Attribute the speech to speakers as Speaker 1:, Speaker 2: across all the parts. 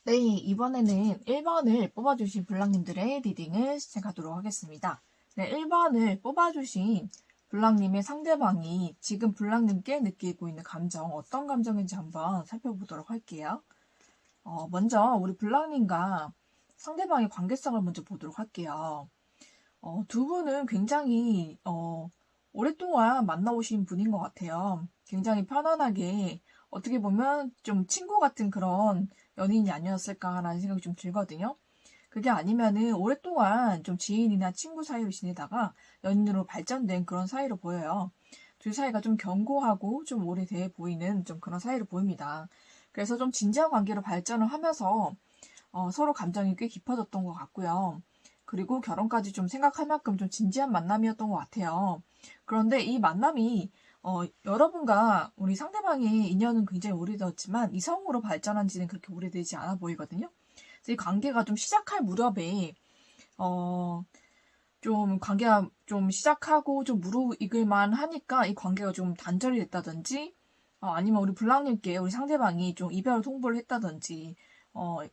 Speaker 1: 네, 이번에는 1번을 뽑아주신 블랑님들의 리딩을 시작하도록 하겠습니다. 네, 1번을 뽑아주신 블랑님의 상대방이 지금 블랑님께 느끼고 있는 감정, 어떤 감정인지 한번 살펴보도록 할게요. 먼저 우리 블랑님과 상대방의 관계성을 먼저 보도록 할게요. 두 분은 굉장히 오랫동안 만나오신 분인 것 같아요. 굉장히 편안하게 어떻게 보면 좀 친구 같은 그런 연인이 아니었을까라는 생각이 좀 들거든요. 그게 아니면은 오랫동안 좀 지인이나 친구 사이로 지내다가 연인으로 발전된 그런 사이로 보여요. 둘 사이가 좀 견고하고 좀 오래돼 보이는 좀 그런 사이로 보입니다. 그래서 좀 진지한 관계로 발전을 하면서 서로 감정이 꽤 깊어졌던 것 같고요. 그리고 결혼까지 좀 생각할 만큼 좀 진지한 만남이었던 것 같아요. 그런데 이 만남이 여러분과 우리 상대방의 인연은 굉장히 오래되었지만 이성으로 발전한 지는 그렇게 오래되지 않아 보이거든요. 그래서 이 관계가 좀 시작할 무렵에 좀 관계가 좀 시작하고 좀 무르익을만 하니까 이 관계가 좀 단절이 됐다든지 아니면 우리 블랑님께 우리 상대방이 좀 이별 통보를 했다든지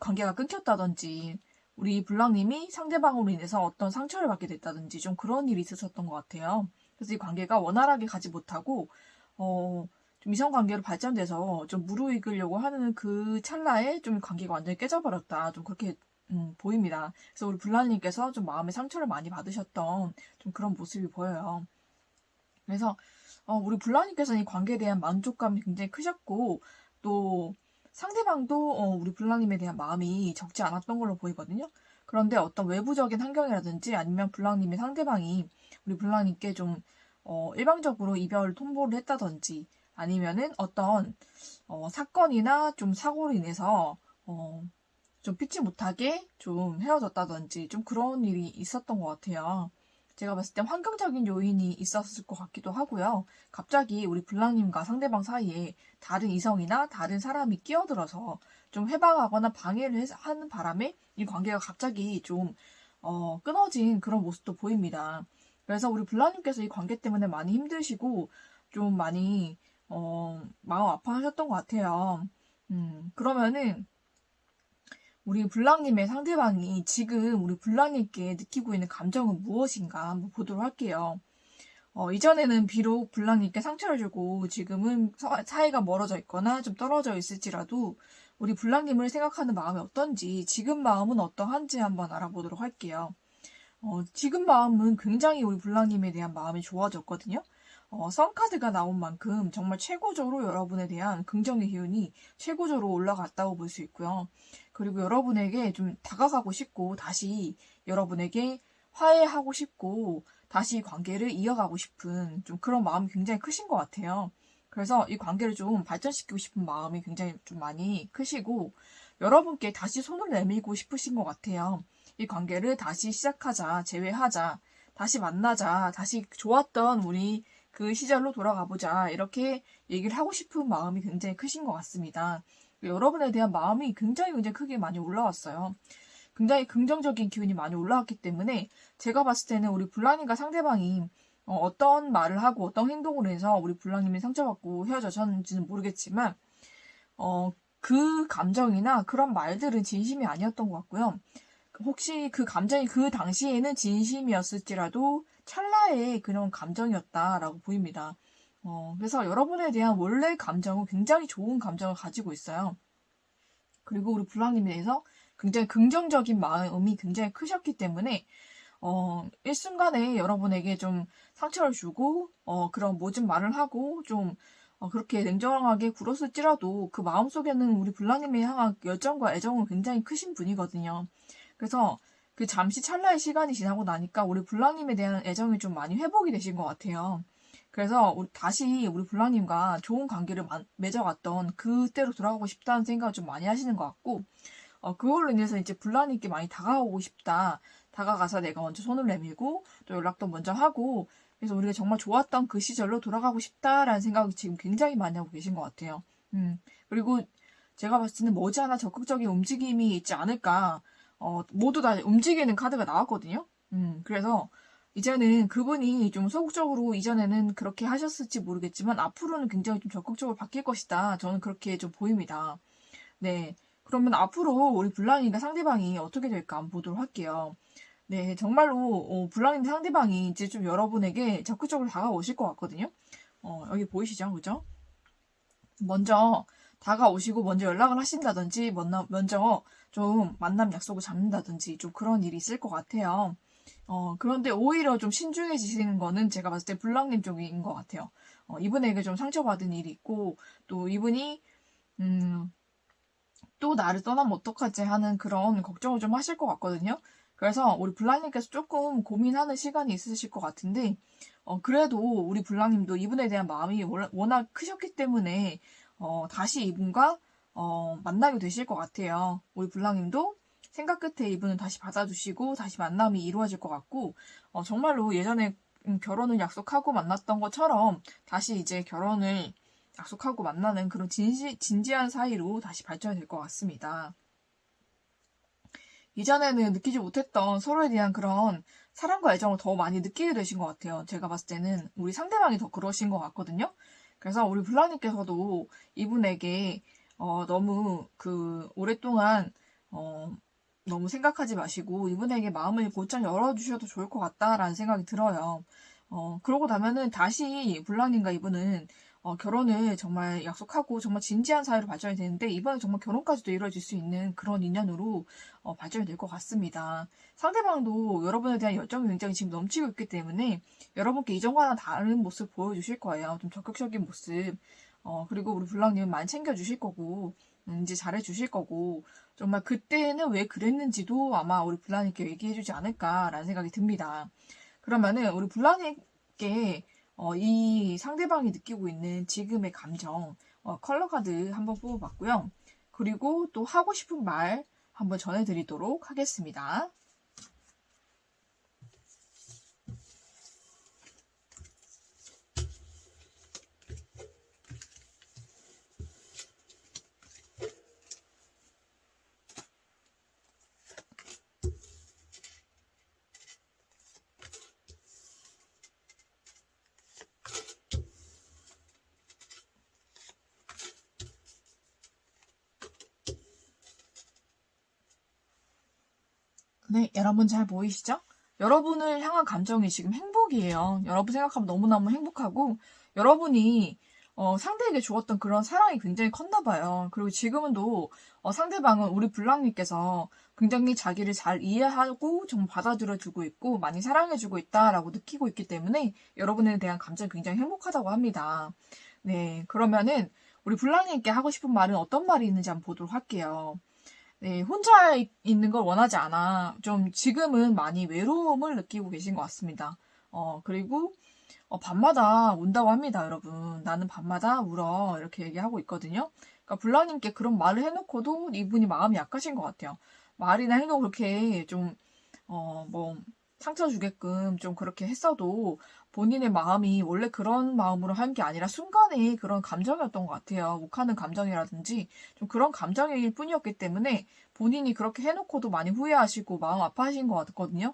Speaker 1: 관계가 끊겼다든지 우리 블랑님이 상대방으로 인해서 어떤 상처를 받게 됐다든지 좀 그런 일이 있었던 것 같아요. 그래서 이 관계가 원활하게 가지 못하고 좀 이성관계로 발전돼서 좀 무르익으려고 하는 그 찰나에 좀 관계가 완전히 깨져버렸다. 좀 그렇게 보입니다. 그래서 우리 블랑님께서 좀 마음에 상처를 많이 받으셨던 좀 그런 모습이 보여요. 그래서 우리 블랑님께서는 이 관계에 대한 만족감이 굉장히 크셨고 또 상대방도 우리 블랑님에 대한 마음이 적지 않았던 걸로 보이거든요. 그런데 어떤 외부적인 환경이라든지 아니면 블랑님의 상대방이 우리 블랑님께 좀 일방적으로 이별 통보를 했다든지 아니면은 어떤 사건이나 좀 사고로 인해서 좀 피치 못하게 좀 헤어졌다든지 좀 그런 일이 있었던 것 같아요. 제가 봤을 때 환경적인 요인이 있었을 것 같기도 하고요. 갑자기 우리 블랑님과 상대방 사이에 다른 이성이나 다른 사람이 끼어들어서 좀 해방하거나 방해를 하는 바람에 이 관계가 갑자기 좀 끊어진 그런 모습도 보입니다. 그래서 우리 블랑님께서 이 관계 때문에 많이 힘드시고 좀 많이 마음 아파하셨던 것 같아요. 그러면은 우리 블랑님의 상대방이 지금 우리 블랑님께 느끼고 있는 감정은 무엇인가 한번 보도록 할게요. 이전에는 비록 블랑님께 상처를 주고 지금은 사이가 멀어져 있거나 좀 떨어져 있을지라도 우리 블랑님을 생각하는 마음이 어떤지 지금 마음은 어떠한지 한번 알아보도록 할게요. 지금 마음은 굉장히 우리 블랑님에 대한 마음이 좋아졌거든요. 선카드가 나온 만큼 정말 최고조로 여러분에 대한 긍정의 기운이 최고조로 올라갔다고 볼 수 있고요. 그리고 여러분에게 좀 다가가고 싶고 다시 여러분에게 화해하고 싶고 다시 관계를 이어가고 싶은 좀 그런 마음이 굉장히 크신 것 같아요. 그래서 이 관계를 좀 발전시키고 싶은 마음이 굉장히 좀 많이 크시고 여러분께 다시 손을 내밀고 싶으신 것 같아요. 이 관계를 다시 시작하자, 재회하자, 다시 만나자, 다시 좋았던 우리 그 시절로 돌아가 보자. 이렇게 얘기를 하고 싶은 마음이 굉장히 크신 것 같습니다. 여러분에 대한 마음이 굉장히 크게 많이 올라왔어요. 굉장히 긍정적인 기운이 많이 올라왔기 때문에 제가 봤을 때는 우리 블랑님과 상대방이 어떤 말을 하고 어떤 행동을 해서 우리 블랑님이 상처받고 헤어졌는지는 모르겠지만 그 감정이나 그런 말들은 진심이 아니었던 것 같고요. 혹시 그 감정이 그 당시에는 진심이었을지라도 찰나의 그런 감정이었다라고 보입니다. 그래서 여러분에 대한 원래 감정은 굉장히 좋은 감정을 가지고 있어요. 그리고 우리 블랑님에 대해서 굉장히 긍정적인 마음이 굉장히 크셨기 때문에 일순간에 여러분에게 좀 상처를 주고 그런 모진 말을 하고 좀 그렇게 냉정하게 굴었을지라도 그 마음속에는 우리 블랑님에 향한 열정과 애정은 굉장히 크신 분이거든요. 그래서 그 잠시 찰나의 시간이 지나고 나니까 우리 블랑님에 대한 애정이 좀 많이 회복이 되신 것 같아요. 그래서 다시 우리 블랑님과 좋은 관계를 맺어갔던 그때로 돌아가고 싶다는 생각을 좀 많이 하시는 것 같고 그걸로 인해서 이제 블랑님께 많이 다가오고 싶다. 다가가서 내가 먼저 손을 내밀고 또 연락도 먼저 하고 그래서 우리가 정말 좋았던 그 시절로 돌아가고 싶다라는 생각이 지금 굉장히 많이 하고 계신 것 같아요. 그리고 제가 봤을 때는 머지않아 적극적인 움직임이 있지 않을까. 모두 다 움직이는 카드가 나왔거든요. 그래서 이제는 그분이 좀 소극적으로 이전에는 그렇게 하셨을지 모르겠지만 앞으로는 굉장히 좀 적극적으로 바뀔 것이다. 저는 그렇게 좀 보입니다. 네. 그러면 앞으로 우리 블랑님과 상대방이 어떻게 될까 한번 보도록 할게요. 네, 정말로 블랑님 상대방이 이제 좀 여러분에게 적극적으로 다가오실 것 같거든요. 여기 보이시죠? 그죠? 먼저 다가오시고 먼저 연락을 하신다든지 먼저 좀 만남 약속을 잡는다든지 좀 그런 일이 있을 것 같아요. 그런데 오히려 좀 신중해지시는 거는 제가 봤을 때 블랑님 쪽인 것 같아요. 이분에게 좀 상처받은 일이 있고 또 이분이 음, 또 나를 떠나면 어떡하지 하는 그런 걱정을 좀 하실 것 같거든요. 그래서 우리 블랑님께서 조금 고민하는 시간이 있으실 것 같은데 그래도 우리 블랑님도 이분에 대한 마음이 워낙 크셨기 때문에 다시 이분과 만나게 되실 것 같아요. 우리 블랑님도 생각 끝에 이분은 다시 받아주시고 다시 만남이 이루어질 것 같고 정말로 예전에 결혼을 약속하고 만났던 것처럼 다시 이제 결혼을 약속하고 만나는 그런 진지한 사이로 다시 발전이 될 것 같습니다. 이전에는 느끼지 못했던 서로에 대한 그런 사랑과 애정을 더 많이 느끼게 되신 것 같아요. 제가 봤을 때는 우리 상대방이 더 그러신 것 같거든요. 그래서 우리 블라님께서도 이분에게 너무 오랫동안 너무 생각하지 마시고 이분에게 마음을 곧장 열어주셔도 좋을 것 같다라는 생각이 들어요. 그러고 나면은 다시 블랑님과 이분은 결혼을 정말 약속하고 정말 진지한 사이로 발전이 되는데 이번에 정말 결혼까지도 이루어질 수 있는 그런 인연으로 발전이 될 것 같습니다. 상대방도 여러분에 대한 열정이 굉장히 지금 넘치고 있기 때문에 여러분께 이전과는 다른 모습 보여주실 거예요. 좀 적극적인 모습. 그리고 우리 블랑님은 많이 챙겨주실 거고 이제 잘해주실 거고 정말 그때는 왜 그랬는지도 아마 우리 블랑님께 얘기해주지 않을까라는 생각이 듭니다. 그러면은 우리 블랑님께 이 상대방이 느끼고 있는 지금의 감정 컬러 카드 한번 뽑아봤고요. 그리고 또 하고 싶은 말 한번 전해드리도록 하겠습니다. 네, 여러분 잘 보이시죠? 여러분을 향한 감정이 지금 행복이에요. 여러분 생각하면 너무너무 행복하고 여러분이 상대에게 주었던 그런 사랑이 굉장히 컸나 봐요. 그리고 지금은 또 상대방은 우리 블랑님께서 굉장히 자기를 잘 이해하고 좀 받아들여주고 있고 많이 사랑해주고 있다라고 느끼고 있기 때문에 여러분에 대한 감정이 굉장히 행복하다고 합니다. 네, 그러면은 우리 블랑님께 하고 싶은 말은 어떤 말이 있는지 한번 보도록 할게요. 네, 혼자 있는 걸 원하지 않아. 좀 지금은 많이 외로움을 느끼고 계신 것 같습니다. 그리고 밤마다 운다고 합니다, 여러분. 나는 밤마다 울어. 이렇게 얘기하고 있거든요. 그러니까 블라님께 그런 말을 해놓고도 이분이 마음이 약하신 것 같아요. 말이나 행동 그렇게 좀, 뭐, 상처 주게끔 좀 그렇게 했어도 본인의 마음이 원래 그런 마음으로 한 게 아니라 순간의 그런 감정이었던 것 같아요. 욱하는 감정이라든지 좀 그런 감정일 뿐이었기 때문에 본인이 그렇게 해놓고도 많이 후회하시고 마음 아파하신 것 같거든요.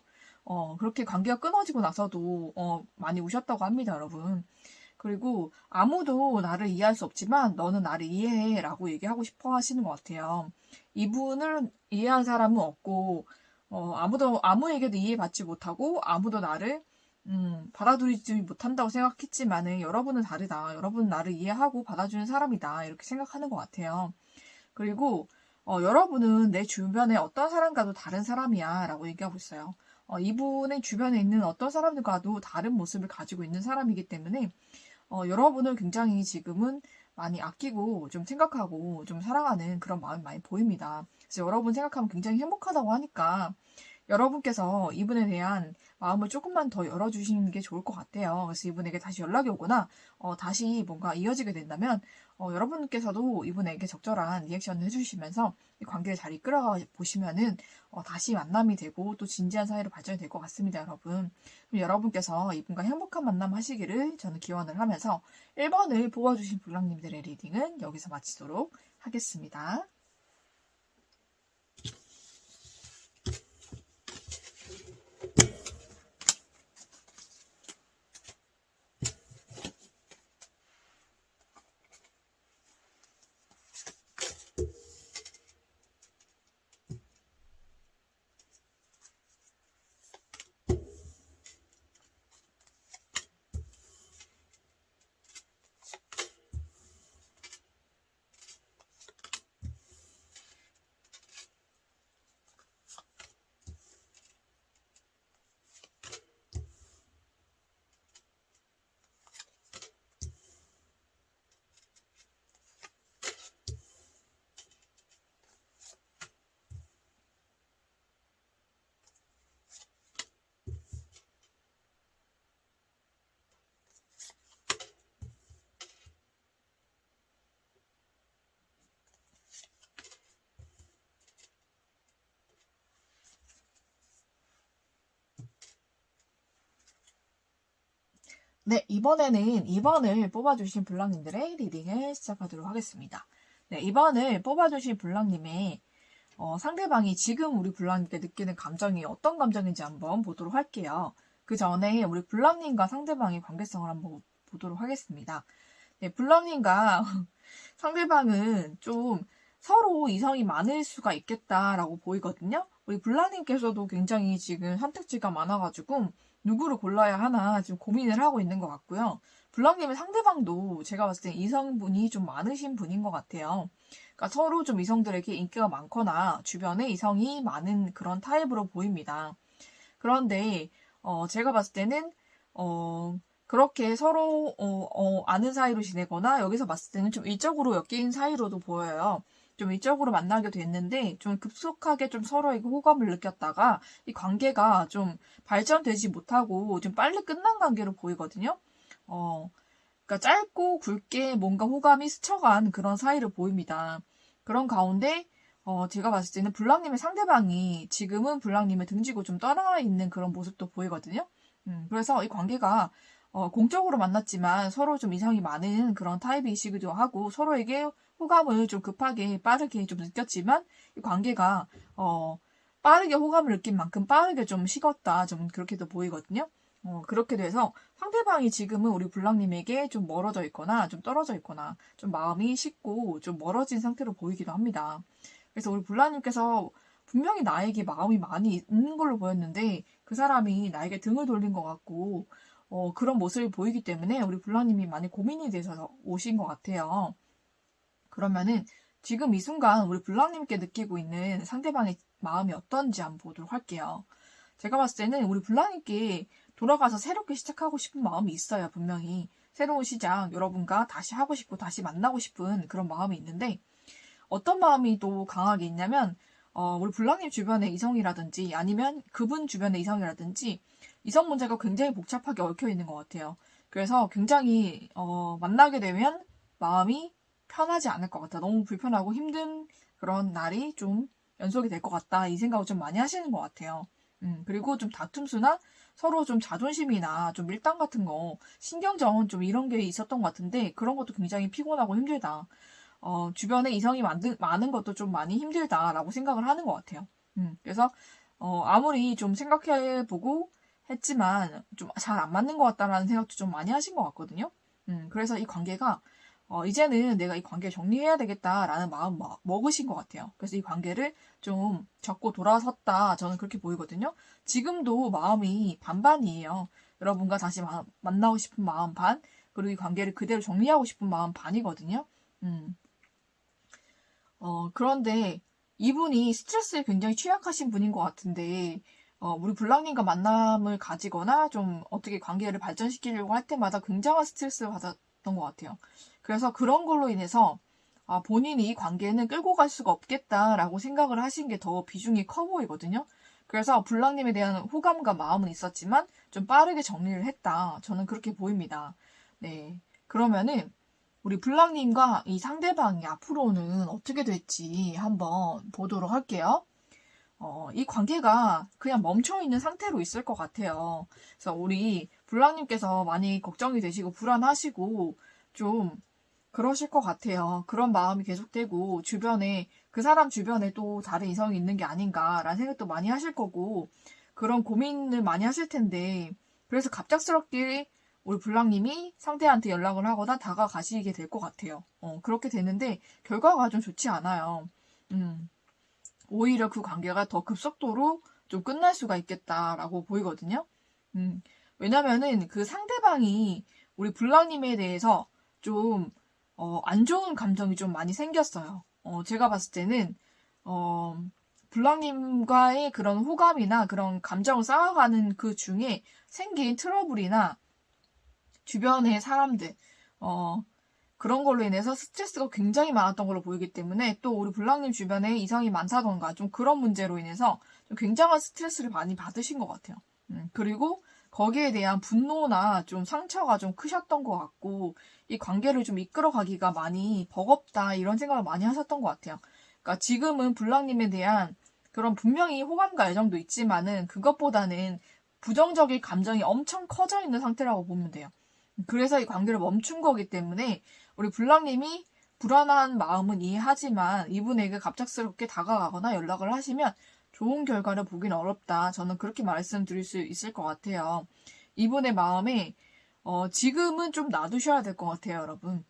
Speaker 1: 그렇게 관계가 끊어지고 나서도 많이 우셨다고 합니다, 여러분. 그리고 아무도 나를 이해할 수 없지만 너는 나를 이해해 라고 얘기하고 싶어 하시는 것 같아요. 이분을 이해한 사람은 없고 아무에게도 이해받지 못하고 아무도 나를 받아들이지 못한다고 생각했지만은 여러분은 다르다. 여러분은 나를 이해하고 받아주는 사람이다. 이렇게 생각하는 것 같아요. 그리고 여러분은 내 주변에 어떤 사람과도 다른 사람이야 라고 얘기하고 있어요. 이분의 주변에 있는 어떤 사람들과도 다른 모습을 가지고 있는 사람이기 때문에 여러분을 굉장히 지금은 많이 아끼고 좀 생각하고 좀 사랑하는 그런 마음이 많이 보입니다. 그래서 여러분 생각하면 굉장히 행복하다고 하니까 여러분께서 이분에 대한 마음을 조금만 더 열어주시는 게 좋을 것 같아요. 그래서 이분에게 다시 연락이 오거나 다시 뭔가 이어지게 된다면 여러분께서도 이분에게 적절한 리액션을 해주시면서 이 관계를 잘 이끌어 보시면은 다시 만남이 되고 또 진지한 사이로 발전이 될 것 같습니다, 여러분. 그럼 여러분께서 이분과 행복한 만남 하시기를 저는 기원을 하면서 1번을 뽑아주신 블랑님들의 리딩은 여기서 마치도록 하겠습니다. 네, 이번에는 2번을 뽑아주신 블랑님들의 리딩을 시작하도록 하겠습니다. 네, 2번을 뽑아주신 블랑님의 상대방이 지금 우리 블랑님께 느끼는 감정이 어떤 감정인지 한번 보도록 할게요. 그 전에 우리 블랑님과 상대방의 관계성을 한번 보도록 하겠습니다. 네, 블랑님과 상대방은 좀 서로 이성이 많을 수가 있겠다라고 보이거든요. 우리 블랑님께서도 굉장히 지금 선택지가 많아가지고 누구를 골라야 하나 지금 고민을 하고 있는 것 같고요. 블랑님의 상대방도 제가 봤을 때 이성분이 좀 많으신 분인 것 같아요. 그러니까 서로 좀 이성들에게 인기가 많거나 주변에 이성이 많은 그런 타입으로 보입니다. 그런데 제가 봤을 때는 그렇게 서로 아는 사이로 지내거나 여기서 봤을 때는 좀 일적으로 엮인 사이로도 보여요. 좀 일적으로 만나게 됐는데 좀 급속하게 좀 서로에게 호감을 느꼈다가 이 관계가 좀 발전되지 못하고 좀 빨리 끝난 관계로 보이거든요. 그러니까 짧고 굵게 뭔가 호감이 스쳐간 그런 사이로 보입니다. 그런 가운데 제가 봤을 때는 블랑님의 상대방이 지금은 블랑님을 등지고 좀 떠나 있는 그런 모습도 보이거든요. 그래서 이 관계가 공적으로 만났지만 서로 좀 이성이 많은 그런 타입이시기도 하고 서로에게 호감을 좀 급하게 빠르게 좀 느꼈지만 이 관계가 빠르게 호감을 느낀 만큼 빠르게 좀 식었다 좀 그렇게도 보이거든요. 그렇게 돼서 상대방이 지금은 우리 블랑님에게 좀 멀어져 있거나 좀 떨어져 있거나 좀 마음이 식고 좀 멀어진 상태로 보이기도 합니다. 그래서 우리 블랑님께서 분명히 나에게 마음이 많이 있는 걸로 보였는데 그 사람이 나에게 등을 돌린 것 같고 그런 모습이 보이기 때문에 우리 블랑님이 많이 고민이 돼서 오신 것 같아요. 그러면은 지금 이 순간 우리 블랑님께 느끼고 있는 상대방의 마음이 어떤지 한번 보도록 할게요. 제가 봤을 때는 우리 블랑님께 돌아가서 새롭게 시작하고 싶은 마음이 있어요. 분명히 새로운 시작, 여러분과 다시 하고 싶고 다시 만나고 싶은 그런 마음이 있는데 어떤 마음이 또 강하게 있냐면 우리 블랑님 주변의 이성이라든지 아니면 그분 주변의 이성이라든지 이성 문제가 굉장히 복잡하게 얽혀 있는 것 같아요. 그래서 굉장히 만나게 되면 마음이 편하지 않을 것 같다. 너무 불편하고 힘든 그런 날이 좀 연속이 될 것 같다. 이 생각을 좀 많이 하시는 것 같아요. 그리고 좀 다툼수나 서로 좀 자존심이나 좀 밀당 같은 거, 신경전 좀 이런 게 있었던 것 같은데 그런 것도 굉장히 피곤하고 힘들다. 주변에 이성이 많은 것도 좀 많이 힘들다라고 생각을 하는 것 같아요. 그래서 아무리 좀 생각해보고 했지만 좀 잘 안 맞는 것 같다라는 생각도 좀 많이 하신 것 같거든요. 그래서 이 관계가 이제는 내가 이 관계를 정리해야 되겠다라는 마음 먹으신 것 같아요. 그래서 이 관계를 좀 접고 돌아섰다. 저는 그렇게 보이거든요. 지금도 마음이 반반이에요. 여러분과 다시 만나고 싶은 마음 반, 그리고 이 관계를 그대로 정리하고 싶은 마음 반이거든요. 그런데 이분이 스트레스에 굉장히 취약하신 분인 것 같은데, 우리 블랑님과 만남을 가지거나 좀 어떻게 관계를 발전시키려고 할 때마다 굉장한 스트레스를 받았던 것 같아요. 그래서 그런 걸로 인해서 본인이 이 관계는 끌고 갈 수가 없겠다라고 생각을 하신 게 더 비중이 커 보이거든요. 그래서 블랑님에 대한 호감과 마음은 있었지만 좀 빠르게 정리를 했다. 저는 그렇게 보입니다. 네. 그러면은 우리 블랑님과 이 상대방이 앞으로는 어떻게 될지 한번 보도록 할게요. 이 관계가 그냥 멈춰있는 상태로 있을 것 같아요. 그래서 우리 블랑님께서 많이 걱정이 되시고 불안하시고 좀 그러실 것 같아요. 그런 마음이 계속되고 주변에 그 사람 주변에 또 다른 이성이 있는 게 아닌가라는 생각도 많이 하실 거고 그런 고민을 많이 하실 텐데 그래서 갑작스럽게 우리 블랑님이 상대한테 연락을 하거나 다가가시게 될 것 같아요. 그렇게 되는데 결과가 좀 좋지 않아요. 오히려 그 관계가 더 급속도로 좀 끝날 수가 있겠다라고 보이거든요. 왜냐면은 그 상대방이 우리 블랑님에 대해서 좀 안 좋은 감정이 좀 많이 생겼어요. 제가 봤을 때는 블랑님과의 그런 호감이나 그런 감정을 쌓아가는 그 중에 생긴 트러블이나 주변의 사람들, 그런 걸로 인해서 스트레스가 굉장히 많았던 걸로 보이기 때문에 또 우리 블랑님 주변에 이성이 많다던가 좀 그런 문제로 인해서 좀 굉장한 스트레스를 많이 받으신 것 같아요. 그리고 거기에 대한 분노나 좀 상처가 좀 크셨던 것 같고 이 관계를 좀 이끌어가기가 많이 버겁다 이런 생각을 많이 하셨던 것 같아요. 그러니까 지금은 블랑님에 대한 그런 분명히 호감과 애정도 있지만은 그것보다는 부정적인 감정이 엄청 커져 있는 상태라고 보면 돼요. 그래서 이 관계를 멈춘 거기 때문에 우리 블랑님이 불안한 마음은 이해하지만 이분에게 갑작스럽게 다가가거나 연락을 하시면 좋은 결과를 보긴 어렵다. 저는 그렇게 말씀드릴 수 있을 것 같아요. 이분의 마음에 지금은 좀 놔두셔야 될 것 같아요, 여러분.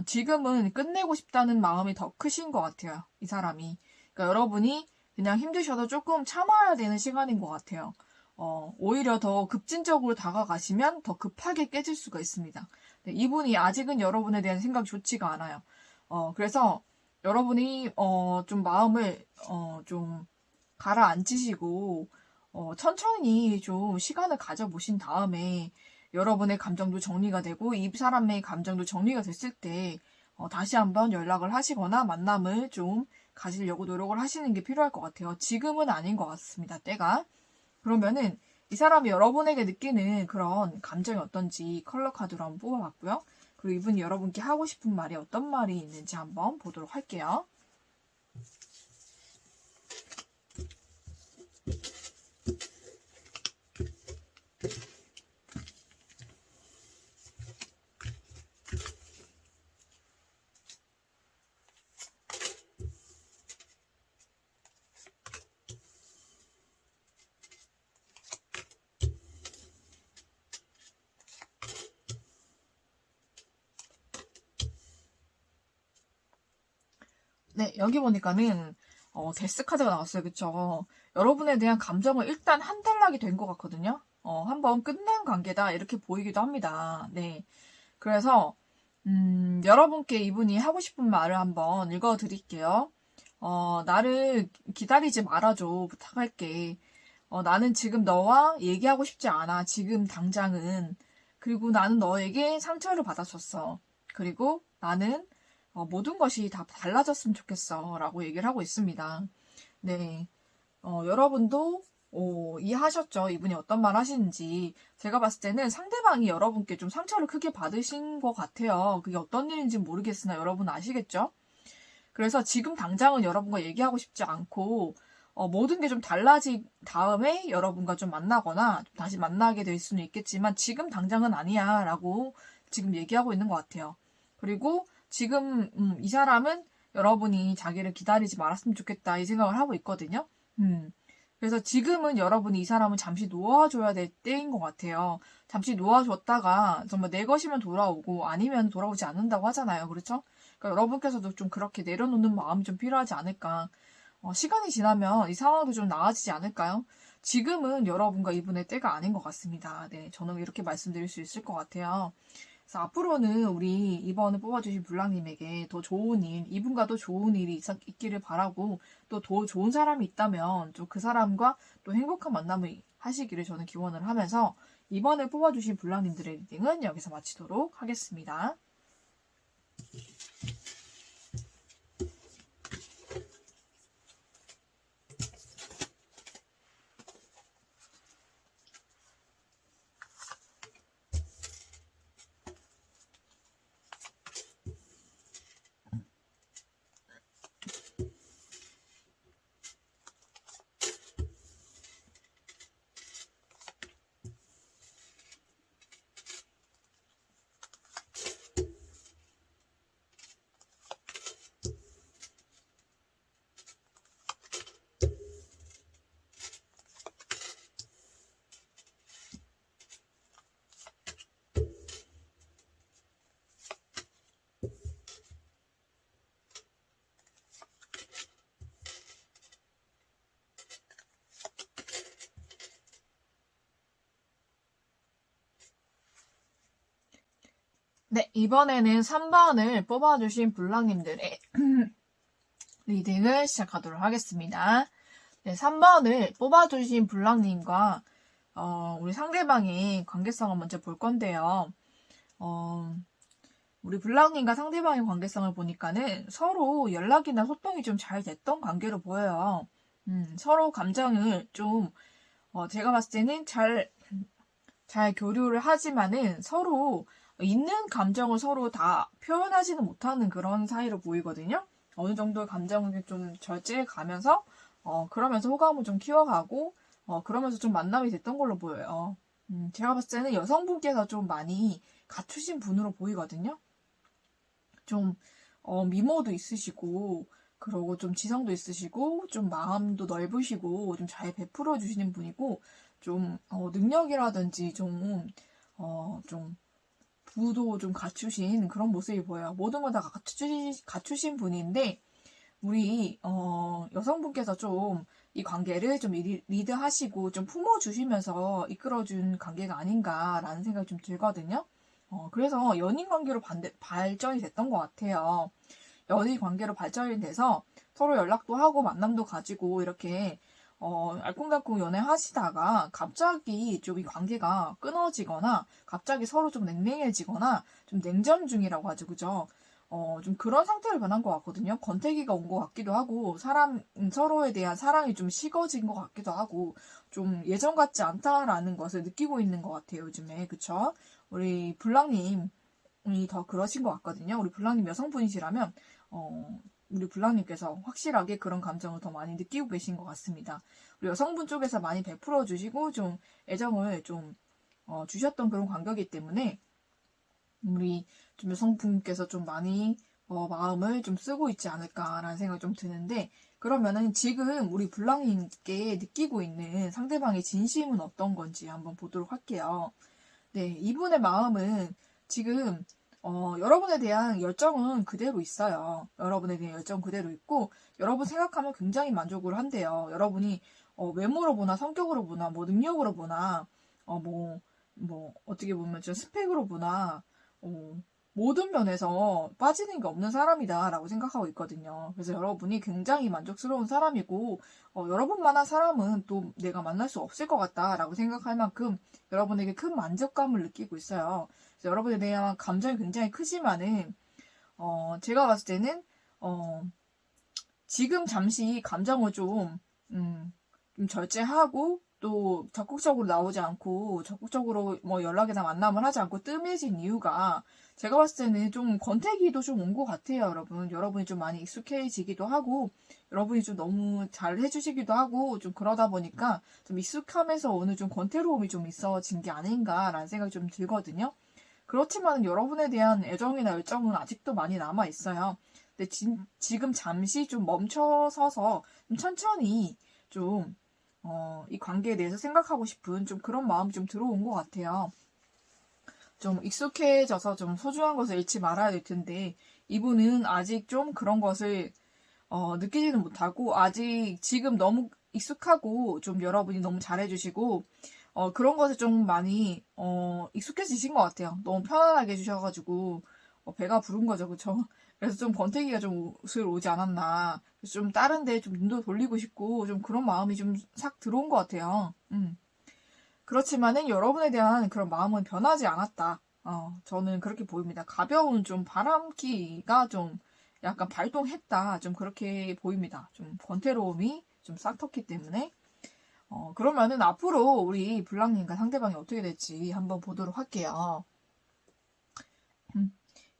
Speaker 1: 지금은 끝내고 싶다는 마음이 더 크신 것 같아요, 이 사람이. 그러니까 여러분이 그냥 힘드셔도 조금 참아야 되는 시간인 것 같아요. 오히려 더 급진적으로 다가가시면 더 급하게 깨질 수가 있습니다. 네, 이분이 아직은 여러분에 대한 생각이 좋지가 않아요. 그래서 여러분이 좀 마음을 좀 가라앉히시고 천천히 좀 시간을 가져보신 다음에 여러분의 감정도 정리가 되고 이 사람의 감정도 정리가 됐을 때 다시 한번 연락을 하시거나 만남을 좀 가지려고 노력을 하시는 게 필요할 것 같아요. 지금은 아닌 것 같습니다. 때가. 그러면은 이 사람이 여러분에게 느끼는 그런 감정이 어떤지 컬러 카드로 한번 뽑아봤고요. 그리고 이분이 여러분께 하고 싶은 말이 어떤 말이 있는지 한번 보도록 할게요. 네, 여기 보니까는 데스 카드가 나왔어요. 그쵸? 여러분에 대한 감정을 일단 한단락이 된 것 같거든요. 한번 끝난 관계다 이렇게 보이기도 합니다. 네, 그래서 여러분께 이분이 하고 싶은 말을 한번 읽어드릴게요. 나를 기다리지 말아줘. 부탁할게. 나는 지금 너와 얘기하고 싶지 않아. 지금 당장은. 그리고 나는 너에게 상처를 받았었어. 그리고 나는 모든 것이 다 달라졌으면 좋겠어. 라고 얘기를 하고 있습니다. 네. 여러분도 이해하셨죠? 이분이 어떤 말 하시는지. 제가 봤을 때는 상대방이 여러분께 좀 상처를 크게 받으신 것 같아요. 그게 어떤 일인지 모르겠으나 여러분 아시겠죠? 그래서 지금 당장은 여러분과 얘기하고 싶지 않고 모든 게 좀 달라진 다음에 여러분과 좀 만나거나 다시 만나게 될 수는 있겠지만 지금 당장은 아니야 라고 지금 얘기하고 있는 것 같아요. 그리고 지금 이 사람은 여러분이 자기를 기다리지 말았으면 좋겠다 이 생각을 하고 있거든요. 그래서 지금은 여러분이 이 사람을 잠시 놓아줘야 될 때인 것 같아요. 잠시 놓아줬다가 정말 내 것이면 돌아오고 아니면 돌아오지 않는다고 하잖아요. 그렇죠? 그러니까 여러분께서도 좀 그렇게 내려놓는 마음이 좀 필요하지 않을까. 시간이 지나면 이 상황도 좀 나아지지 않을까요? 지금은 여러분과 이분의 때가 아닌 것 같습니다. 네, 저는 이렇게 말씀드릴 수 있을 것 같아요. 그래서 앞으로는 우리 이번에 뽑아주신 블랑님에게 더 좋은 일, 이분과도 좋은 일이 있기를 바라고 또 더 좋은 사람이 있다면 좀 그 사람과 또 행복한 만남을 하시기를 저는 기원을 하면서 이번에 뽑아주신 블랑님들의 리딩은 여기서 마치도록 하겠습니다. 네, 이번에는 3번을 뽑아주신 블랑님들의 리딩을 시작하도록 하겠습니다. 네, 3번을 뽑아주신 블랑님과 우리 상대방의 관계성을 먼저 볼 건데요. 우리 블랑님과 상대방의 관계성을 보니까는 서로 연락이나 소통이 좀 잘 됐던 관계로 보여요. 서로 감정을 좀 제가 봤을 때는 잘 교류를 하지만은 서로 있는 감정을 서로 다 표현하지는 못하는 그런 사이로 보이거든요. 어느 정도의 감정을 좀 절제해 가면서 그러면서 호감을 좀 키워가고 그러면서 좀 만남이 됐던 걸로 보여요. 제가 봤을 때는 여성분께서 좀 많이 갖추신 분으로 보이거든요. 좀 미모도 있으시고 그리고 좀 지성도 있으시고 좀 마음도 넓으시고 좀 잘 베풀어 주시는 분이고 좀 능력이라든지 좀 부도 좀 갖추신 그런 모습이 보여요. 모든 걸 다 갖추신 분인데 우리 여성분께서 좀 이 관계를 좀 리드하시고 좀 품어주시면서 이끌어준 관계가 아닌가라는 생각이 좀 들거든요. 그래서 연인 관계로 발전이 됐던 것 같아요. 연인 관계로 발전이 돼서 서로 연락도 하고 만남도 가지고 이렇게 알콩달콩 연애하시다가 갑자기 좀 이 관계가 끊어지거나 갑자기 서로 좀 냉랭해지거나 좀 냉전 중이라고 하죠. 그죠? 좀 그런 상태로 변한 것 같거든요. 권태기가 온 것 같기도 하고, 서로에 대한 사랑이 좀 식어진 것 같기도 하고, 좀 예전 같지 않다라는 것을 느끼고 있는 것 같아요, 요즘에. 그쵸? 우리 블랑님이 더 그러신 것 같거든요. 우리 블랑님 여성분이시라면, 우리 블랑님께서 확실하게 그런 감정을 더 많이 느끼고 계신 것 같습니다. 우리 여성분 쪽에서 많이 베풀어 주시고, 좀 애정을 좀, 주셨던 그런 관계이기 때문에, 우리 좀 여성분께서 좀 많이 마음을 좀 쓰고 있지 않을까라는 생각이 좀 드는데 그러면은 지금 우리 블랑님께 느끼고 있는 상대방의 진심은 어떤 건지 한번 보도록 할게요. 네, 이분의 마음은 지금 여러분에 대한 열정은 그대로 있어요. 여러분에 대한 열정 그대로 있고 여러분 생각하면 굉장히 만족을 한대요. 여러분이 외모로 보나 성격으로 보나 뭐 능력으로 보나 어떻게 보면 좀 스펙으로 보나 모든 면에서 빠지는 게 없는 사람이다라고 생각하고 있거든요. 그래서 여러분이 굉장히 만족스러운 사람이고 여러분만한 사람은 또 내가 만날 수 없을 것 같다라고 생각할 만큼 여러분에게 큰 만족감을 느끼고 있어요. 그래서 여러분에 대한 감정이 굉장히 크지만은 제가 봤을 때는 지금 잠시 감정을 좀 절제하고 또 적극적으로 나오지 않고 적극적으로 뭐 연락이나 만남을 하지 않고 뜸해진 이유가 제가 봤을 때는 좀 권태기도 좀 온 것 같아요, 여러분. 여러분이 좀 많이 익숙해지기도 하고 여러분이 좀 너무 잘 해주시기도 하고 좀 그러다 보니까 좀 익숙함에서 오는 좀 권태로움이 좀 있어진 게 아닌가라는 생각이 좀 들거든요. 그렇지만 여러분에 대한 애정이나 열정은 아직도 많이 남아 있어요. 근데 지금 잠시 좀 멈춰서서 좀 천천히 좀 이 관계에 대해서 생각하고 싶은 좀 그런 마음이 좀 들어온 것 같아요. 좀 익숙해져서 좀 소중한 것을 잃지 말아야 될 텐데, 이분은 아직 좀 그런 것을, 느끼지는 못하고, 아직 지금 너무 익숙하고, 좀 여러분이 너무 잘해주시고, 그런 것에 좀 많이, 익숙해지신 것 같아요. 너무 편안하게 해주셔가지고, 배가 부른 거죠, 그쵸? 그래서 좀 권태기가 좀 슬 오지 않았나. 좀 다른 데 좀 눈도 돌리고 싶고, 좀 그런 마음이 좀 싹 들어온 것 같아요. 그렇지만은 여러분에 대한 그런 마음은 변하지 않았다. 저는 그렇게 보입니다. 가벼운 좀 바람기가 좀 약간 발동했다. 좀 그렇게 보입니다. 좀 권태로움이 좀 싹 텄기 때문에. 그러면은 앞으로 우리 블랑님과 상대방이 어떻게 될지 한번 보도록 할게요.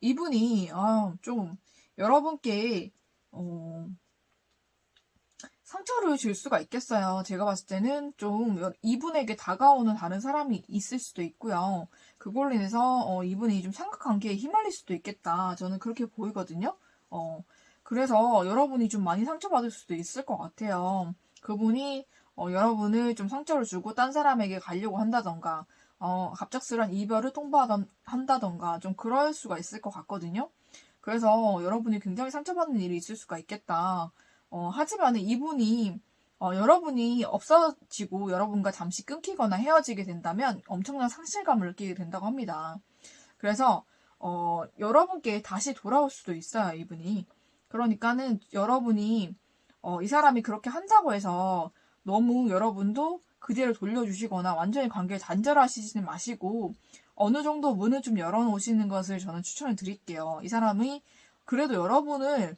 Speaker 1: 이분이 좀 여러분께 상처를 줄 수가 있겠어요. 제가 봤을 때는 좀 이분에게 다가오는 다른 사람이 있을 수도 있고요. 그걸로 인해서 이분이 좀 삼각관계에 휘말릴 수도 있겠다. 저는 그렇게 보이거든요. 그래서 여러분이 좀 많이 상처받을 수도 있을 것 같아요. 그분이 여러분을 좀 상처를 주고 딴 사람에게 가려고 한다던가 갑작스런 이별을 통보한다던가 좀 그럴 수가 있을 것 같거든요. 그래서 여러분이 굉장히 상처받는 일이 있을 수가 있겠다. 하지만 이분이 여러분이 없어지고 여러분과 잠시 끊기거나 헤어지게 된다면 엄청난 상실감을 느끼게 된다고 합니다. 그래서 여러분께 다시 돌아올 수도 있어요, 이분이. 그러니까는 여러분이 이 사람이 그렇게 한다고 해서 너무 여러분도 그대로 돌려주시거나 완전히 관계를 단절하시지는 마시고 어느 정도 문을 좀 열어놓으시는 것을 저는 추천을 드릴게요. 이 사람이 그래도 여러분을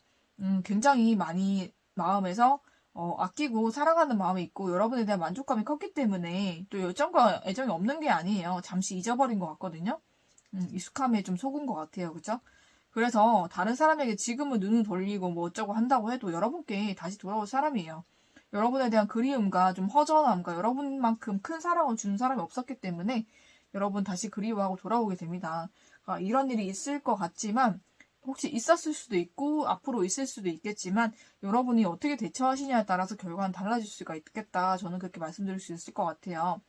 Speaker 1: 굉장히 많이 마음에서 아끼고 사랑하는 마음이 있고 여러분에 대한 만족감이 컸기 때문에 또 열정과 애정이 없는 게 아니에요. 잠시 잊어버린 것 같거든요. 익숙함에 좀 속은 것 같아요. 그죠? 그래서 다른 사람에게 지금은 눈을 돌리고 뭐 어쩌고 한다고 해도 여러분께 다시 돌아올 사람이에요. 여러분에 대한 그리움과 좀 허전함과 여러분만큼 큰 사랑을 주는 사람이 없었기 때문에 여러분 다시 그리워하고 돌아오게 됩니다. 그러니까 이런 일이 있을 것 같지만 혹시 있었을 수도 있고 앞으로 있을 수도 있겠지만 여러분이 어떻게 대처하시냐에 따라서 결과는 달라질 수가 있겠다. 저는 그렇게 말씀드릴 수 있을 것 같아요.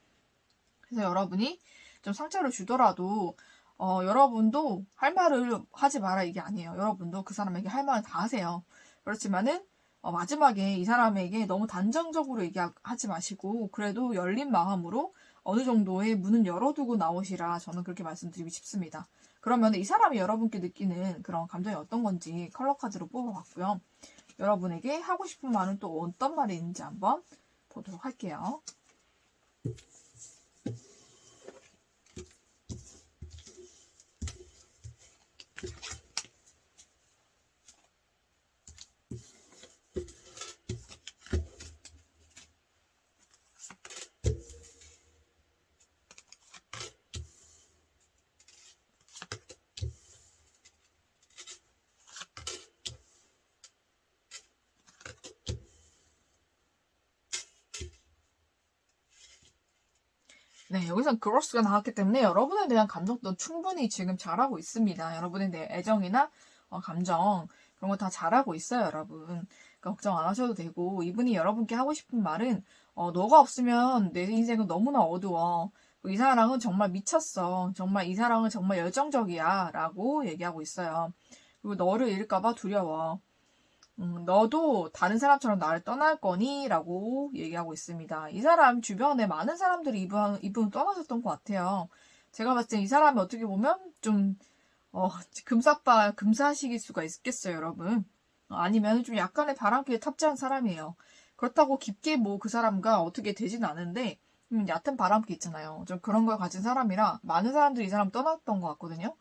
Speaker 1: 그래서 여러분이 좀 상처를 주더라도 여러분도 할 말을 하지 마라 이게 아니에요. 여러분도 그 사람에게 할 말을 다 하세요. 그렇지만은 마지막에 이 사람에게 너무 단정적으로 얘기하지 마시고 그래도 열린 마음으로 어느 정도의 문은 열어두고 나오시라 저는 그렇게 말씀드리고 싶습니다. 그러면 이 사람이 여러분께 느끼는 그런 감정이 어떤 건지 컬러 카드로 뽑아봤고요. 여러분에게 하고 싶은 말은 또 어떤 말이 있는지 한번 보도록 할게요. 네, 여기선 그로스가 나왔기 때문에 여러분에 대한 감정도 충분히 지금 잘하고 있습니다. 여러분에 대한 애정이나 감정 그런 거 다 잘하고 있어요, 여러분. 그러니까 걱정 안 하셔도 되고 이분이 여러분께 하고 싶은 말은 너가 없으면 내 인생은 너무나 어두워. 이 사랑은 정말 미쳤어. 정말 이 사랑은 정말 열정적이야. 라고 얘기하고 있어요. 그리고 너를 잃을까봐 두려워. 너도 다른 사람처럼 나를 떠날 거니? 라고 얘기하고 있습니다. 이 사람 주변에 많은 사람들이 이분 떠나셨던 것 같아요. 제가 봤을 때 이 사람이 어떻게 보면 좀, 금사식일 수가 있겠어요, 여러분. 아니면 좀 약간의 바람기에 탑재한 사람이에요. 그렇다고 깊게 뭐 그 사람과 어떻게 되진 않은데, 얕은 바람기 있잖아요. 좀 그런 걸 가진 사람이라 많은 사람들이 이 사람 떠났던 것 같거든요.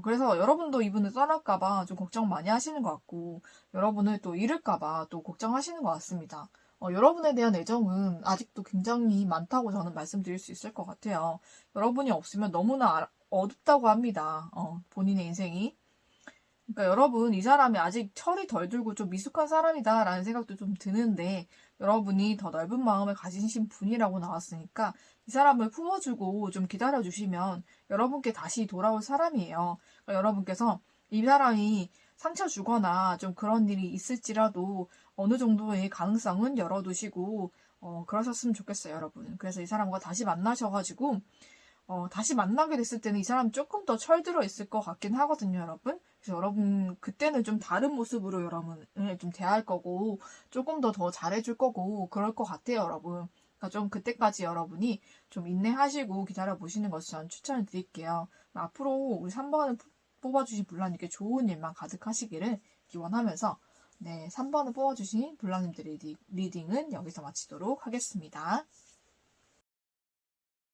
Speaker 1: 그래서 여러분도 이분을 떠날까봐 좀 걱정 많이 하시는 것 같고, 여러분을 또 잃을까봐 또 걱정하시는 것 같습니다. 여러분에 대한 애정은 아직도 굉장히 많다고 저는 말씀드릴 수 있을 것 같아요. 여러분이 없으면 너무나 어둡다고 합니다. 본인의 인생이. 그러니까 여러분, 이 사람이 아직 철이 덜 들고 좀 미숙한 사람이다라는 생각도 좀 드는데, 여러분이 더 넓은 마음을 가지신 분이라고 나왔으니까, 이 사람을 품어주고 좀 기다려주시면 여러분께 다시 돌아올 사람이에요. 그러니까 여러분께서 이 사람이 상처 주거나 좀 그런 일이 있을지라도 어느 정도의 가능성은 열어두시고, 그러셨으면 좋겠어요, 여러분. 그래서 이 사람과 다시 만나셔가지고, 다시 만나게 됐을 때는 이 사람 조금 더 철들어 있을 것 같긴 하거든요, 여러분. 그래서 여러분, 그때는 좀 다른 모습으로 여러분을 좀 대할 거고, 조금 더 잘해줄 거고, 그럴 것 같아요, 여러분. 그러니까 좀 그때까지 여러분이 좀 인내하시고 기다려보시는 것을 저는 추천을 드릴게요. 앞으로 우리 3번을 뽑아주신 불라님께 좋은 일만 가득하시기를 기원하면서, 네, 3번을 뽑아주신 불라님들의 리딩은 여기서 마치도록 하겠습니다.